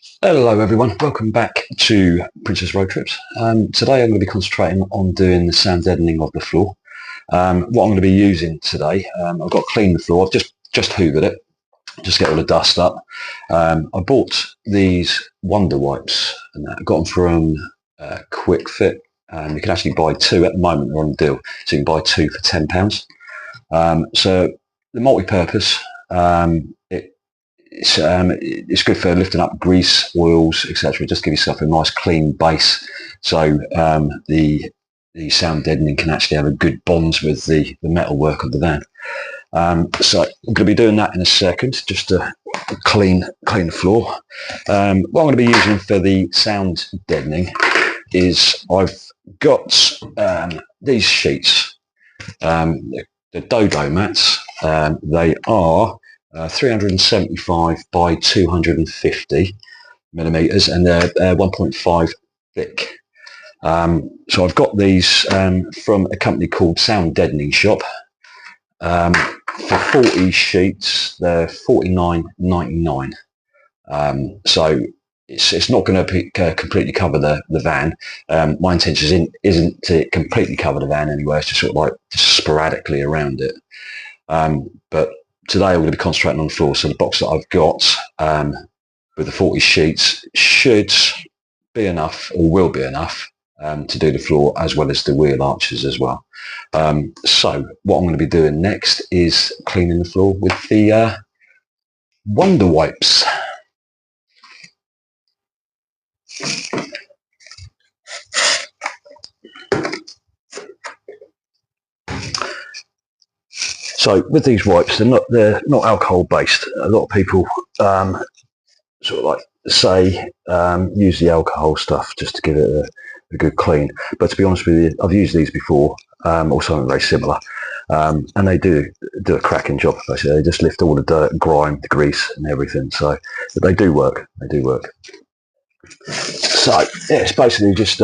Hello everyone, welcome back to Princess Road Trips. Today I'm going to be concentrating on doing the sound deadening of the floor. What I'm going to be using today, I've got to clean the floor. I've just hoovered it, just get all the dust up. I bought these Wonder Wipes and I got them from Quick Fit. You can actually buy two at the moment, they're on deal, so you can buy two for £10. So the multi-purpose, it's good for lifting up grease, oils, etc. Just give yourself a nice clean base, so the sound deadening can actually have a good bond with the metalwork of the van. So I'm going to be doing that in a second, just to clean the floor. What I'm going to be using for the sound deadening is I've got these sheets, the Dodo mats. They are 375 by 250 millimeters, and they're 1.5 thick. So I've got these from a company called Sound Deadening Shop. For 40 sheets, they're £49.99. So it's not going to completely cover the van. My intention isn't to completely cover the van anyway. It's just sort of like just sporadically around it. But today I'm going to be concentrating on the floor, so the box that I've got with the 40 sheets should be enough, or will be enough, to do the floor as well as the wheel arches as well. So what I'm going to be doing next is cleaning the floor with the Wonder Wipes. So with these wipes, they're not alcohol based. A lot of people sort of like say use the alcohol stuff just to give it a good clean. But to be honest with you, I've used these before, or something very similar, and they do a cracking job. Basically, they just lift all the dirt, grime, the grease, and everything. So they do work. They do work. So yeah, it's basically just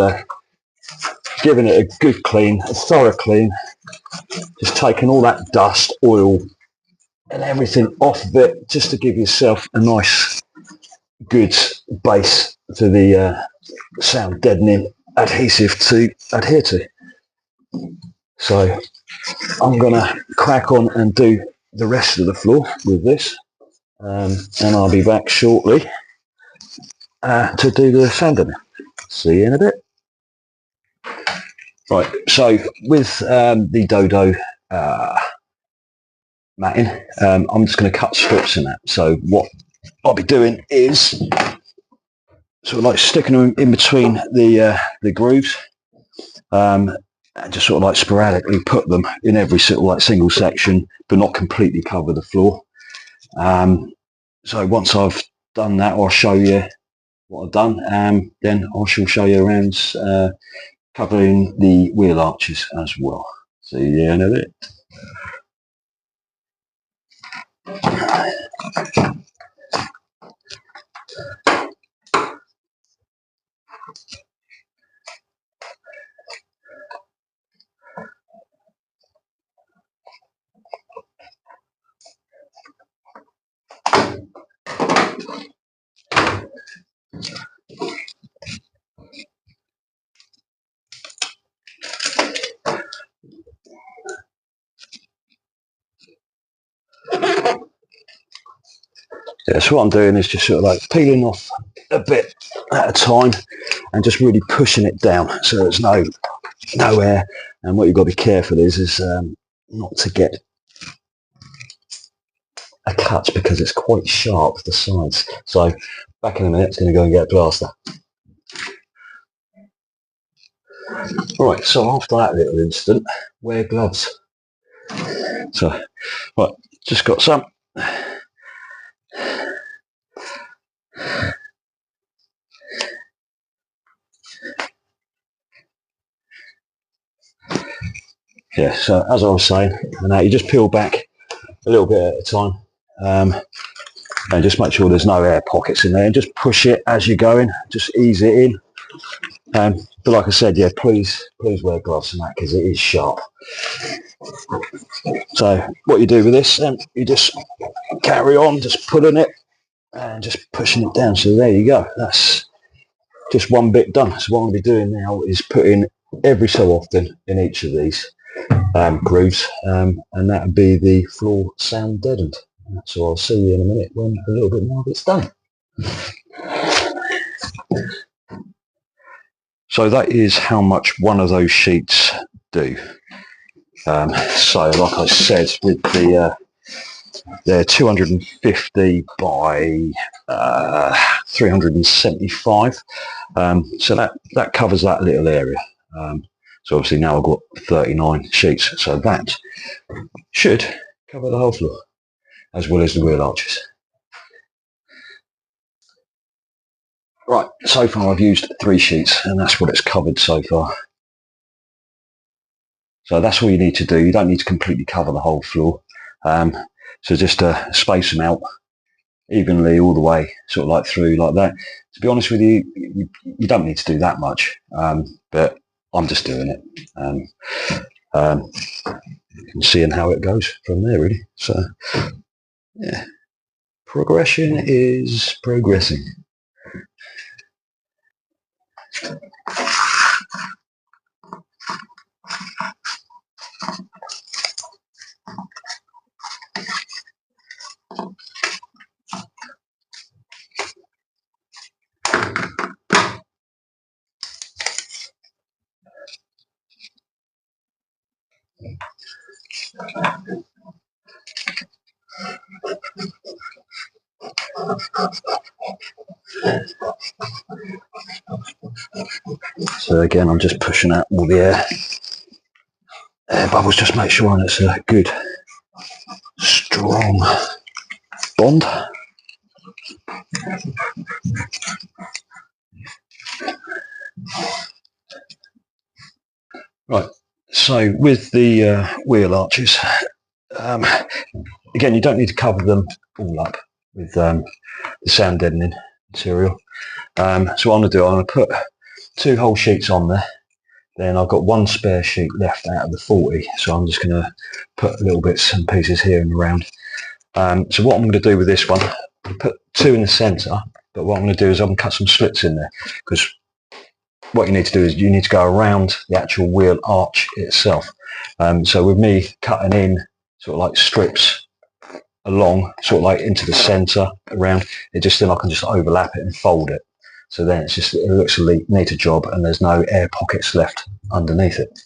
giving it a good clean, a thorough clean. Just taking all that dust, oil, and everything off of it, just to give yourself a nice, good base to the sound deadening adhesive to adhere to. So I'm going to crack on and do the rest of the floor with this, and I'll be back shortly to do the sound deadening. See you in a bit. Right, so with the Dodo matting, I'm just going to cut strips in that. So what I'll be doing is sort of like sticking them in between the grooves, and just sort of like sporadically put them in every sort of like single section, but not completely cover the floor. So once I've done that, I'll show you what I've done, then I shall show you around covering the wheel arches as well. See you in a bit. Yeah, so what I'm doing is just sort of like peeling off a bit at a time and just really pushing it down so there's no air. And what you've got to be careful is not to get a cut, because it's quite sharp, the sides. So back in a minute, it's going to go and get a plaster. Right, so after that little incident, wear gloves. So, right, just got some. Yeah, so as I was saying, now you just peel back a little bit at a time, and just make sure there's no air pockets in there, and just push it as you're going, just ease it in. But like I said, yeah, please wear gloves and that, because it is sharp. So what you do with this, you just carry on, just pulling it and just pushing it down. So there you go. That's just one bit done. So what I'll be doing now is putting every so often in each of these grooves, and that would be the floor sound deadened. So I'll see you in a minute when a little bit more of it's done. So that is how much one of those sheets do. So like I said, with the they're 250 by 375, so that covers that little area. So obviously now I've got 39 sheets, so that should cover the whole floor as well as the wheel arches. Right, so far I've used 3 sheets and that's what it's covered so far. So that's all you need to do. You don't need to completely cover the whole floor. So just space them out evenly all the way, sort of like through like that. To be honest with you, you don't need to do that much, but I'm just doing it. And seeing how it goes from there, really. So, yeah, progression is progressing. So again, I'm just pushing out all the air bubbles, just make sure it's a good, strong bond. Right, so with the wheel arches, again, you don't need to cover them all up with the sound deadening material. So what I'm going to do, I'm going to put 2 whole sheets on there. Then I've got 1 spare sheet left out of the 40, so I'm just going to put little bits and pieces here and around. So what I'm going to do with this one, I'm going to put 2 in the centre, but what I'm going to do is I'm going to cut some slits in there, because what you need to do is you need to go around the actual wheel arch itself. So with me cutting in sort of like strips along, sort of like into the centre around, it just then I can just overlap it and fold it. So then it looks a neater job and there's no air pockets left underneath it.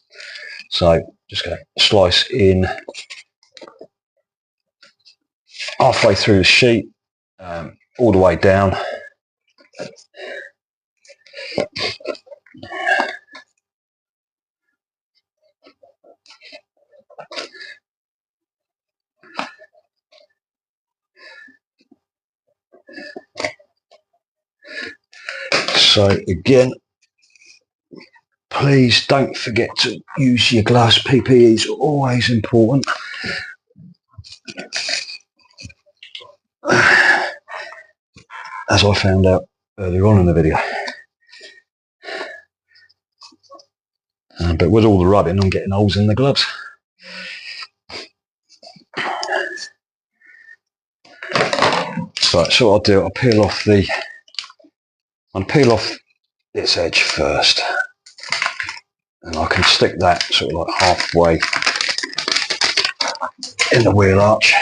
So just going to slice in halfway through the sheet, all the way down. So again, please don't forget to use your gloves. PPE is always important. As I found out earlier on in the video. But with all the rubbing, I'm getting holes in the gloves. So what I'll do, I'll peel off this edge first. And I can stick that sort of like halfway in the wheel arch.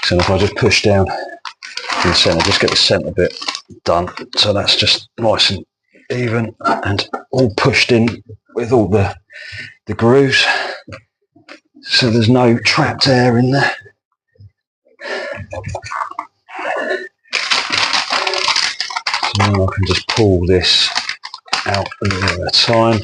So if I just push down in the centre, just get the centre bit done. So that's just nice and even and all pushed in with all the grooves. So there's no trapped air in there. So now I can just pull this out a little at a time.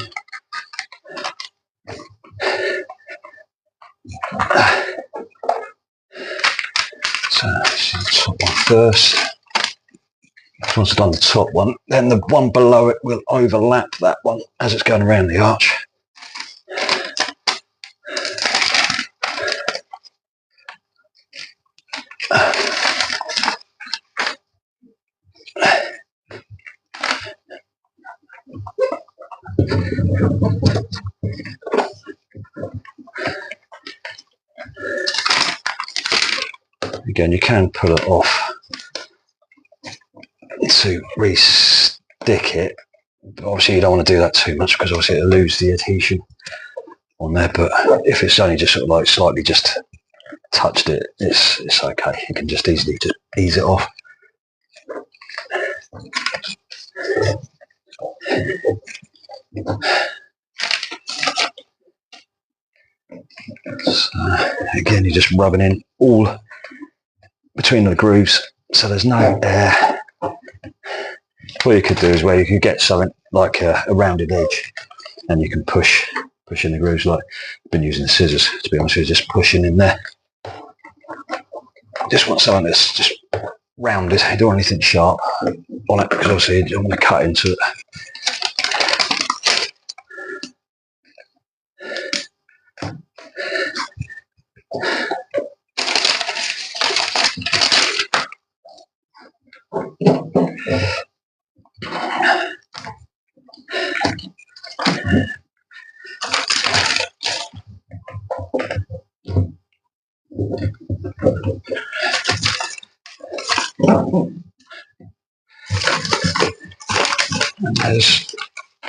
So the top one first. Once I've done the top one, then the one below it will overlap that one as it's going around the arch. Again, you can pull it off to re-stick it, but obviously you don't want to do that too much because obviously it'll lose the adhesion on there. But if it's only just sort of like slightly just touched it, it's okay. You can just easily just ease it off. So again, you're just rubbing in all between the grooves so there's no air. What you could do is where you could get something like a rounded edge and you can push in the grooves, like I've been using the scissors to be honest with you, just pushing in there. Just want something that's just rounded. You don't want anything sharp on it because obviously you don't want to cut into it. And there's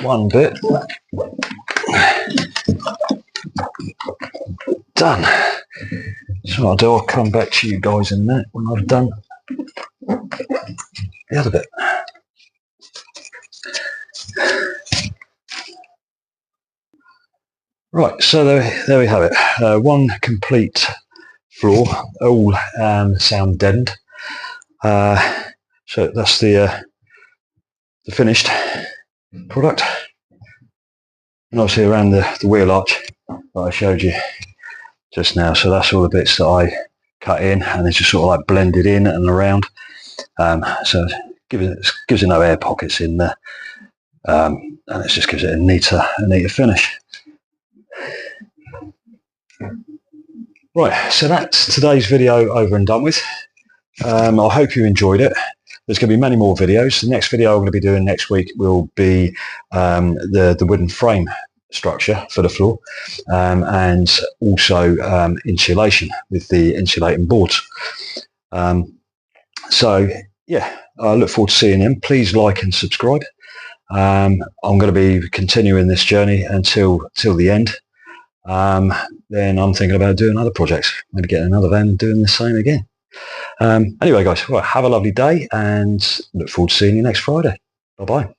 one bit done. So what I'll do, I'll come back to you guys in a minute when I've done the other bit. Right, so there we have it. One complete floor, all sound deadened. So that's the finished product. And obviously around the wheel arch that I showed you just now. So that's all the bits that I cut in, and it's just sort of like blended in and around. So gives it no air pockets in there, and it just gives it a neater finish. Right, so that's today's video over and done with. I hope you enjoyed it. There's going to be many more videos. The next video I'm going to be doing next week will be the wooden frame structure for the floor, and also insulation with the insulating boards. So yeah, I look forward to seeing them. Please like and subscribe. I'm going to be continuing this journey until the end. Then I'm thinking about doing other projects, maybe getting another van and doing the same again. Anyway guys, well, have a lovely day and look forward to seeing you next Friday. Bye bye.